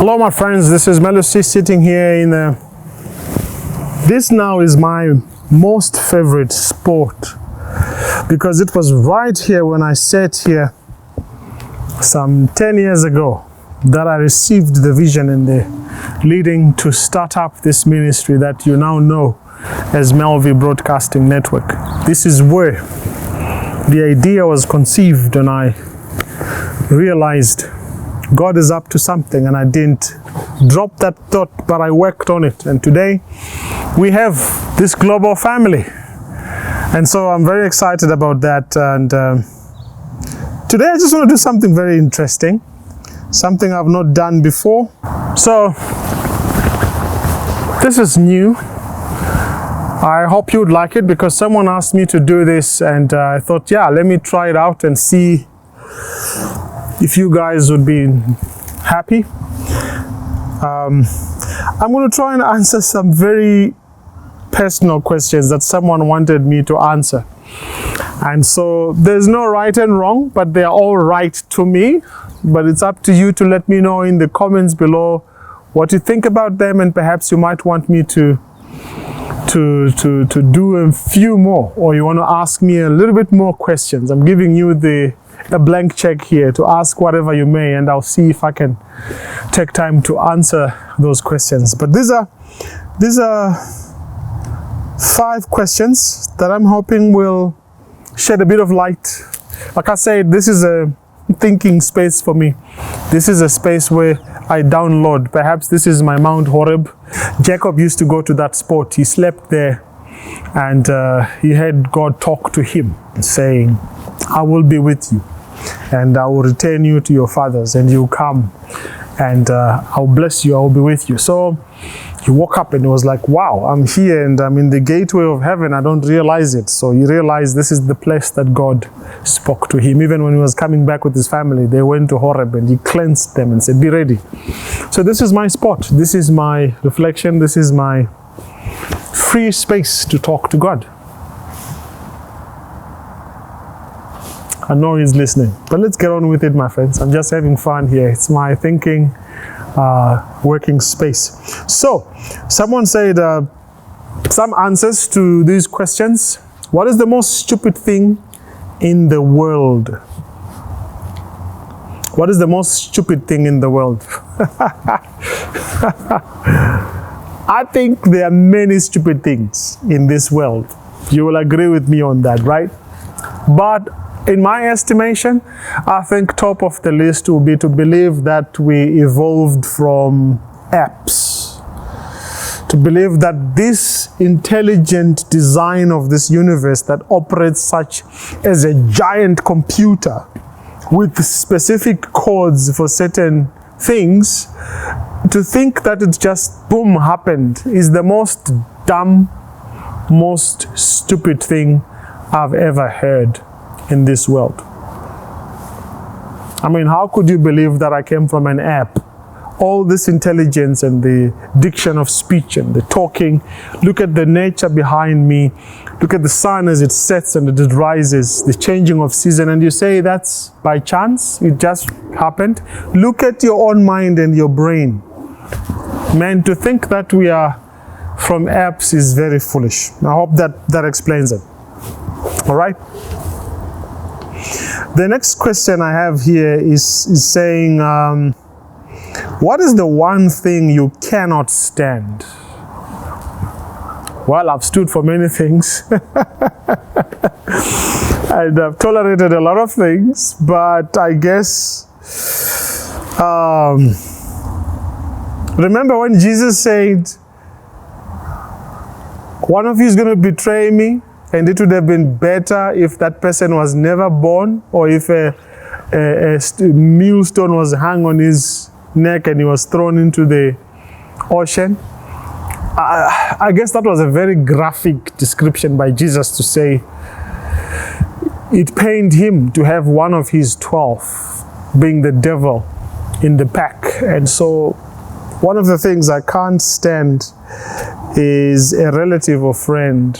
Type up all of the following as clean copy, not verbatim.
Hello my friends, this is Melusi sitting here in this now is my most favorite sport because it was right here when I sat here some 10 years ago that I received the vision and the leading to start up this ministry that you now know as MelVee Broadcasting Network. This is where the idea was conceived and I realized God is up to something, and I didn't drop that thought, but I worked on it. And today we have this global family. And so I'm very excited about that. And today I just want to do something very interesting, something I've not done before. So this is new. I hope you would like it because someone asked me to do this, and I thought, yeah, let me try it out and see if you guys would be happy. I'm going to try and answer some very personal questions that someone wanted me to answer. And so there's no right and wrong, but they're all right to me. But it's up to you to let me know in the comments below what you think about them, and perhaps you might want me to do a few more, or you want to ask me a little bit more questions. I'm giving you a blank check here to ask whatever you may, and I'll see if I can take time to answer those questions. But these are 5 questions that I'm hoping will shed a bit of light. Like I said, this is a thinking space for me. This is a space where I download. Perhaps this is my Mount Horeb. Jacob used to go to that spot. He slept there, and he heard God talk to him saying, I will be with you, and I will return you to your fathers, and you come, and I'll bless you, I will be with you. So he woke up and he was like, wow, I'm here and I'm in the gateway of heaven. I don't realize it. So he realized this is the place that God spoke to him. Even when he was coming back with his family, they went to Horeb and he cleansed them and said, be ready. So this is my spot. This is my reflection. This is my free space to talk to God. I know he's listening, but let's get on with it, my friends. I'm just having fun here. It's my thinking, working space. So, someone said some answers to these questions. What is the most stupid thing in the world? What is the most stupid thing in the world? I think there are many stupid things in this world. You will agree with me on that, right? But in my estimation, I think top of the list will be to believe that we evolved from apes. To believe that this intelligent design of this universe that operates such as a giant computer with specific codes for certain things, to think that it just boom happened is the most dumb, most stupid thing I've ever heard in this world. I mean, how could you believe that I came from an app? All this intelligence and the diction of speech and the talking. Look at the nature behind me. Look at the sun as it sets and it rises, the changing of season, and you say that's by chance, it just happened. Look at your own mind and your brain. Man, to think that we are from apps is very foolish. I hope that explains it. All right? The next question I have here is saying, what is the one thing you cannot stand? Well, I've stood for many things. And I've tolerated a lot of things, but I guess, remember when Jesus said, one of you is going to betray me? And it would have been better if that person was never born, or if a millstone was hung on his neck and he was thrown into the ocean. I guess that was a very graphic description by Jesus to say it pained him to have one of his 12 being the devil in the pack. And so one of the things I can't stand is a relative or friend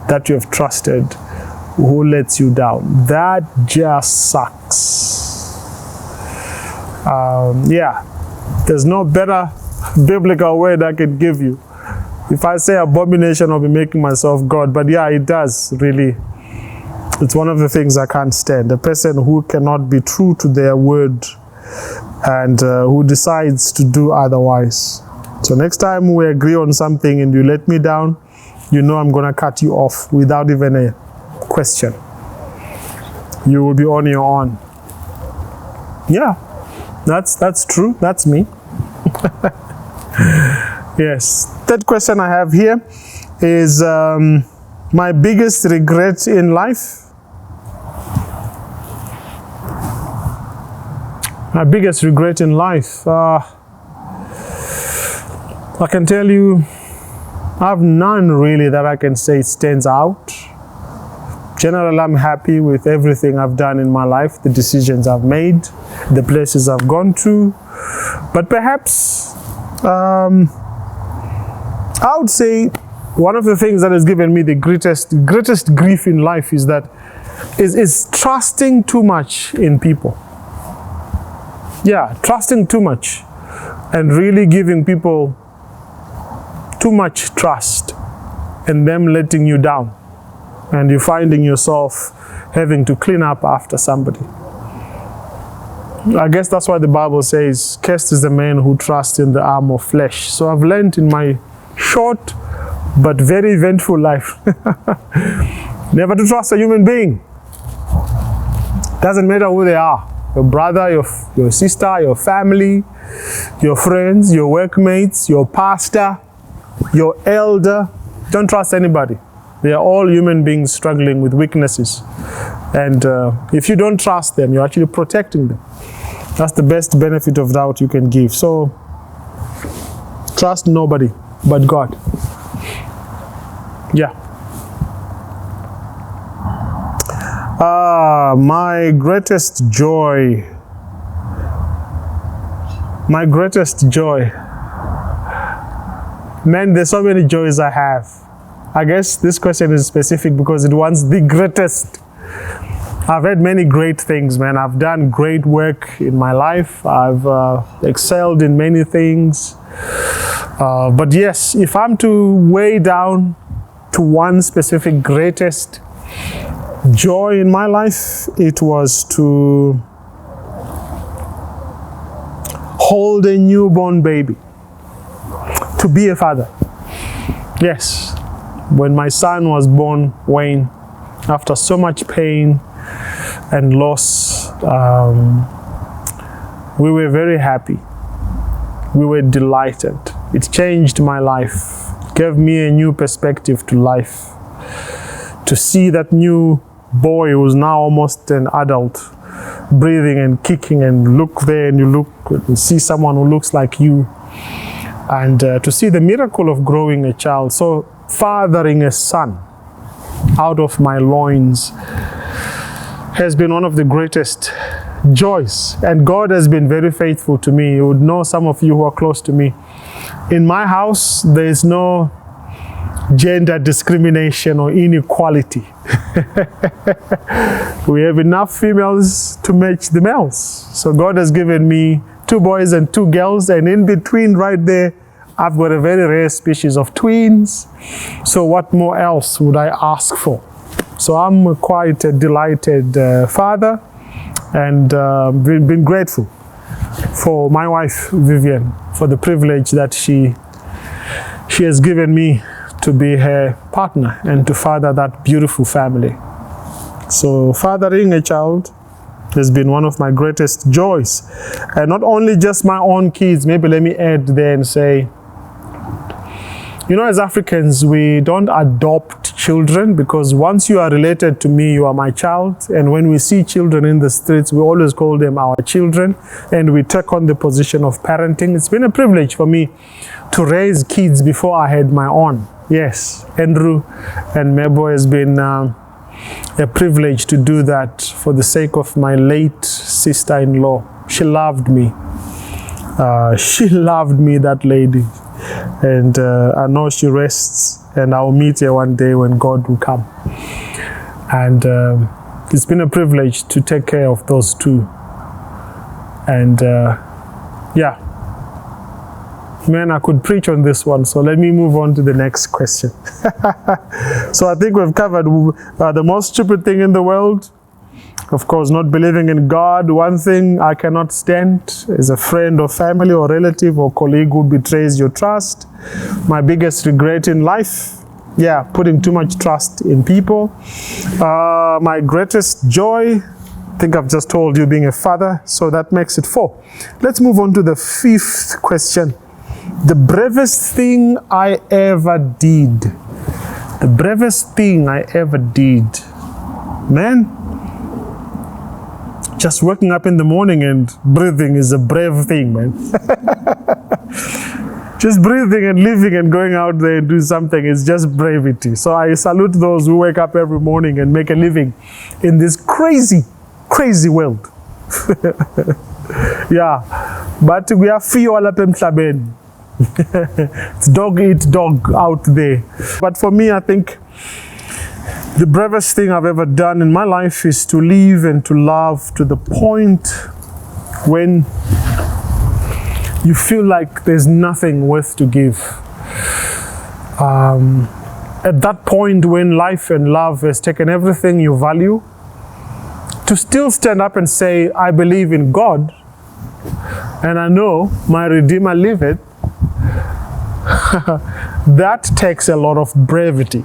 that you have trusted who lets you down. That just sucks. There's no better biblical word I could give you. If I say abomination, I'll be making myself God. But yeah, it does really. It's one of the things I can't stand. A person who cannot be true to their word and who decides to do otherwise. So next time we agree on something and you let me down, you know I'm going to cut you off without even a question. You will be on your own. Yeah, that's true. That's me. Yes. Third question I have here is my biggest regret in life. My biggest regret in life. I can tell you, I have none really that I can say stands out. Generally, I'm happy with everything I've done in my life, the decisions I've made, the places I've gone to. But perhaps, I would say one of the things that has given me the greatest grief in life is trusting too much in people. Yeah, trusting too much and really giving people too much trust and them letting you down, and you finding yourself having to clean up after somebody. I guess that's why the Bible says, cursed is the man who trusts in the arm of flesh. So I've learned in my short but very eventful life never to trust a human being. Doesn't matter who they are. Your brother, your sister, your family, your friends, your workmates, your pastor, your elder. Don't trust anybody. They are all human beings struggling with weaknesses. And if you don't trust them, you're actually protecting them. That's the best benefit of doubt you can give. So, trust nobody but God. Yeah. My greatest joy. My greatest joy. Man, there's so many joys I have. I guess this question is specific because it wants the greatest. I've had many great things, man. I've done great work in my life. I've excelled in many things. But yes, if I'm to weigh down to one specific greatest joy in my life, it was to hold a newborn baby, to be a father. Yes, when my son was born, Wayne, after so much pain and loss, we were very happy. We were delighted. It changed my life, gave me a new perspective to life. To see that new boy who's now almost an adult, breathing and kicking, and look there and you look and see someone who looks like you, and to see the miracle of growing a child. So fathering a son out of my loins has been one of the greatest joys, and God has been very faithful to me. You would know, some of you who are close to me, in my house there is no gender discrimination or inequality. We have enough females to match the males. So God has given me 2 boys and 2 girls, and in between right there I've got a very rare species of twins. So what more else would I ask for? So I'm quite a delighted father, and been grateful for my wife Vivian for the privilege that she has given me to be her partner and to father that beautiful family. So fathering a child has been one of my greatest joys. And not only just my own kids, maybe let me add there and say, you know, as Africans, we don't adopt children, because once you are related to me, you are my child. And when we see children in the streets, we always call them our children, and we take on the position of parenting. It's been a privilege for me to raise kids before I had my own. Yes, Andrew and Mebo has been a privilege to do that for the sake of my late sister-in-law. She loved me. She loved me, that lady. And I know she rests, and I'll meet her one day when God will come. And it's been a privilege to take care of those two. And yeah, Man, I could preach on this one, so let me move on to the next question. So I think we've covered the most stupid thing in the world. Of course, not believing in God. One thing I cannot stand is a friend or family or relative or colleague who betrays your trust. My biggest regret in life, yeah, putting too much trust in people. My greatest joy, I think I've just told you, being a father, so that makes it 4. Let's move on to the 5th question. The bravest thing I ever did. The bravest thing I ever did. Man, just waking up in the morning and breathing is a brave thing, man. Just breathing and living and going out there and do something is just bravery. So I salute those who wake up every morning and make a living in this crazy, crazy world. Yeah, but we are fuel up in Tlaben. It's dog eat dog out there. But for me, I think the bravest thing I've ever done in my life is to live and to love to the point when you feel like there's nothing worth to give. At that point when life and love has taken everything you value, to still stand up and say, I believe in God, and I know my Redeemer liveth, that takes a lot of bravery.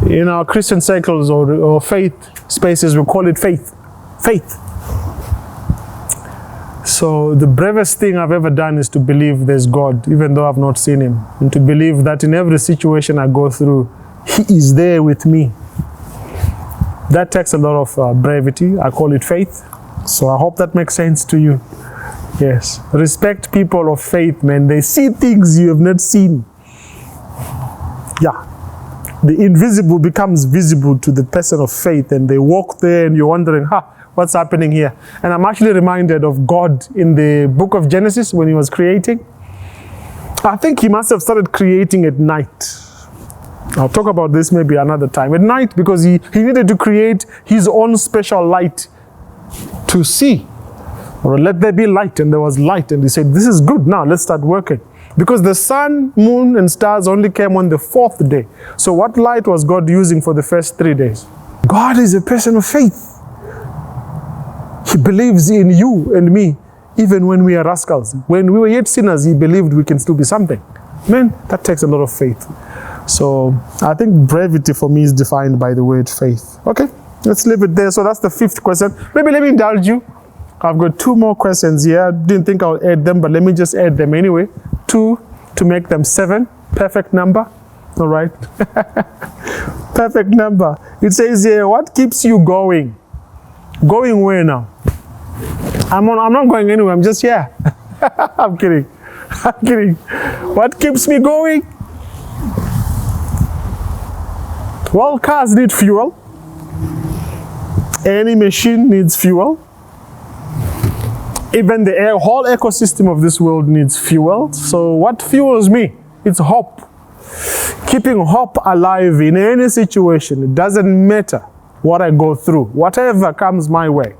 In our Christian circles or faith spaces, we call it faith. Faith. So the bravest thing I've ever done is to believe there's God, even though I've not seen him. And to believe that in every situation I go through, he is there with me. That takes a lot of bravery. I call it faith. So I hope that makes sense to you. Yes. Respect people of faith, man. They see things you have not seen. Yeah. The invisible becomes visible to the person of faith, and they walk there and you're wondering, what's happening here? And I'm actually reminded of God in the book of Genesis when he was creating. I think he must have started creating at night. I'll talk about this maybe another time. At night, because he needed to create his own special light to see. Or let there be light, and there was light. And he said, this is good, now let's start working. Because the sun, moon, and stars only came on the 4th day. So what light was God using for the first 3 days? God is a person of faith. He believes in you and me, even when we are rascals. When we were yet sinners, he believed we can still be something. Man, that takes a lot of faith. So I think brevity for me is defined by the word faith. Okay, let's leave it there. So that's the 5th question. Maybe let me indulge you. I've got 2 more questions here. I didn't think I'll add them, but let me just add them anyway. 2 to make them 7. Perfect number. All right. Perfect number. It says here, what keeps you going? Going where now? I'm not going anywhere. I'm just here. I'm kidding. I'm kidding. What keeps me going? Well, cars need fuel. Any machine needs fuel. Even the whole ecosystem of this world needs fuel. So what fuels me? It's hope. Keeping hope alive in any situation. It doesn't matter what I go through, whatever comes my way.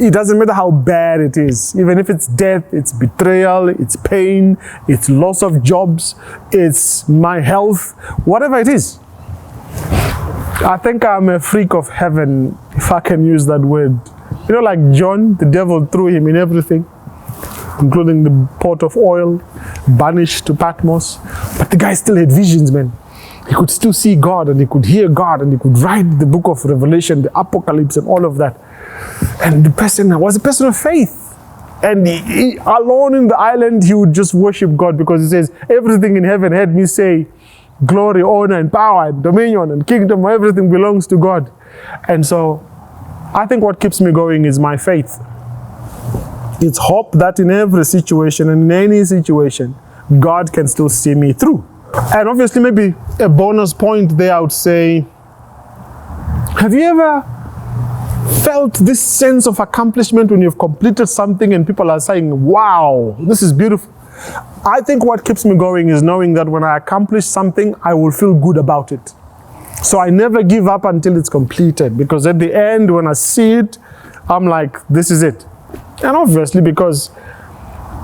It doesn't matter how bad it is. Even if it's death, it's betrayal, it's pain, it's loss of jobs, it's my health, whatever it is. I think I'm a freak of heaven, if I can use that word. You know, like John, the devil threw him in everything, including the pot of oil, banished to Patmos. But the guy still had visions, man. He could still see God, and he could hear God, and he could write the book of Revelation, the Apocalypse, and all of that. And the person was a person of faith. And he, alone in the island, he would just worship God, because he says, everything in heaven heard me say, glory, honor, and power, and dominion, and kingdom, everything belongs to God. And so, I think what keeps me going is my faith. It's hope that in every situation and in any situation, God can still see me through. And obviously, maybe a bonus point there, I would say, have you ever felt this sense of accomplishment when you've completed something and people are saying, wow, this is beautiful? I think what keeps me going is knowing that when I accomplish something, I will feel good about it. So I never give up until it's completed, because at the end, when I see it, I'm like, this is it. And obviously, because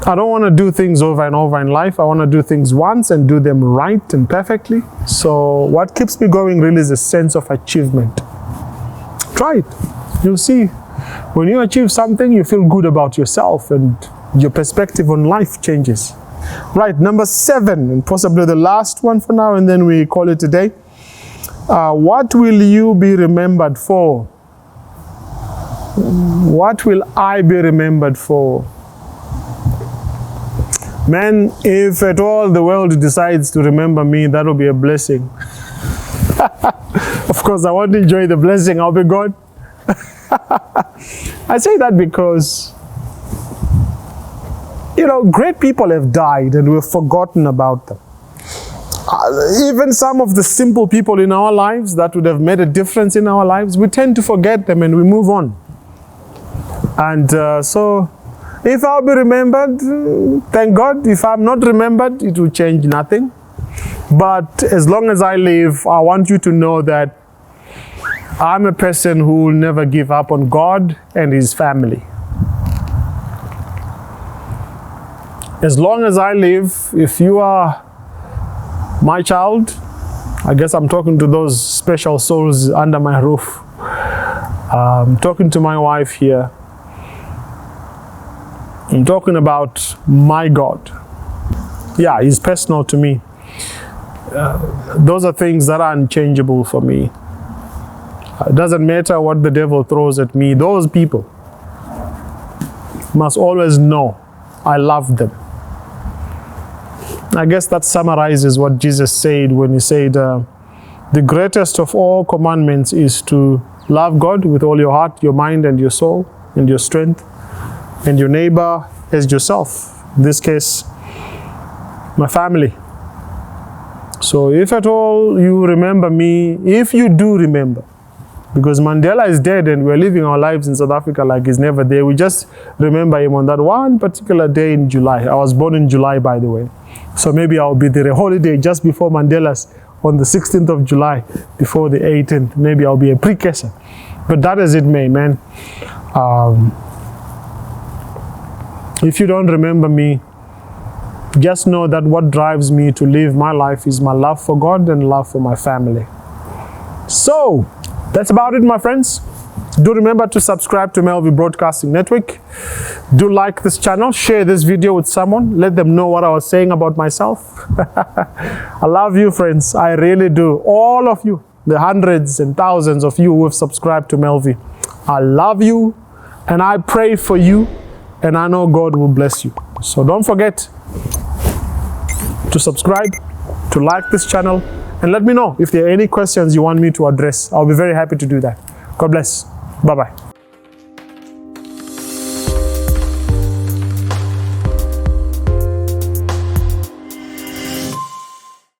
I don't want to do things over and over in life. I want to do things once and do them right and perfectly. So what keeps me going really is a sense of achievement. Try it. You'll see. When you achieve something, you feel good about yourself and your perspective on life changes. Right, number 7, and possibly the last one for now, and then we call it a day. What will you be remembered for? What will I be remembered for? Man, if at all the world decides to remember me, that will be a blessing. Of course, I won't enjoy the blessing. I'll be gone. I say that because, you know, great people have died and we've forgotten about them. Even some of the simple people in our lives that would have made a difference in our lives, we tend to forget them and we move on. And so, if I'll be remembered, thank God. If I'm not remembered, it will change nothing. But as long as I live, I want you to know that I'm a person who will never give up on God and His family. As long as I live, if you are my child, I guess I'm talking to those special souls under my roof. I'm talking to my wife here. I'm talking about my God. Yeah, He's personal to me. Those are things that are unchangeable for me. It doesn't matter what the devil throws at me. Those people must always know I love them. I guess that summarizes what Jesus said when He said, the greatest of all commandments is to love God with all your heart, your mind, and your soul, and your strength, and your neighbor as yourself. In this case, my family. So if at all you remember me, if you do remember, because Mandela is dead and we're living our lives in South Africa like he's never there. We just remember him on that one particular day in July. I was born in July, by the way. So maybe I'll be there a holiday just before Mandela's on the 16th of July, before the 18th. Maybe I'll be a precursor. But that as it may, man. If you don't remember me, just know that what drives me to live my life is my love for God and love for my family. So, that's about it, my friends. Do remember to subscribe to MelVee Broadcasting Network. Do like this channel. Share this video with someone. Let them know what I was saying about myself. I love you, friends. I really do. All of you, the hundreds and thousands of you who have subscribed to MelVee. I love you and I pray for you, and I know God will bless you. So don't forget to subscribe, to like this channel, and let me know if there are any questions you want me to address. I'll be very happy to do that. God bless. Bye-bye.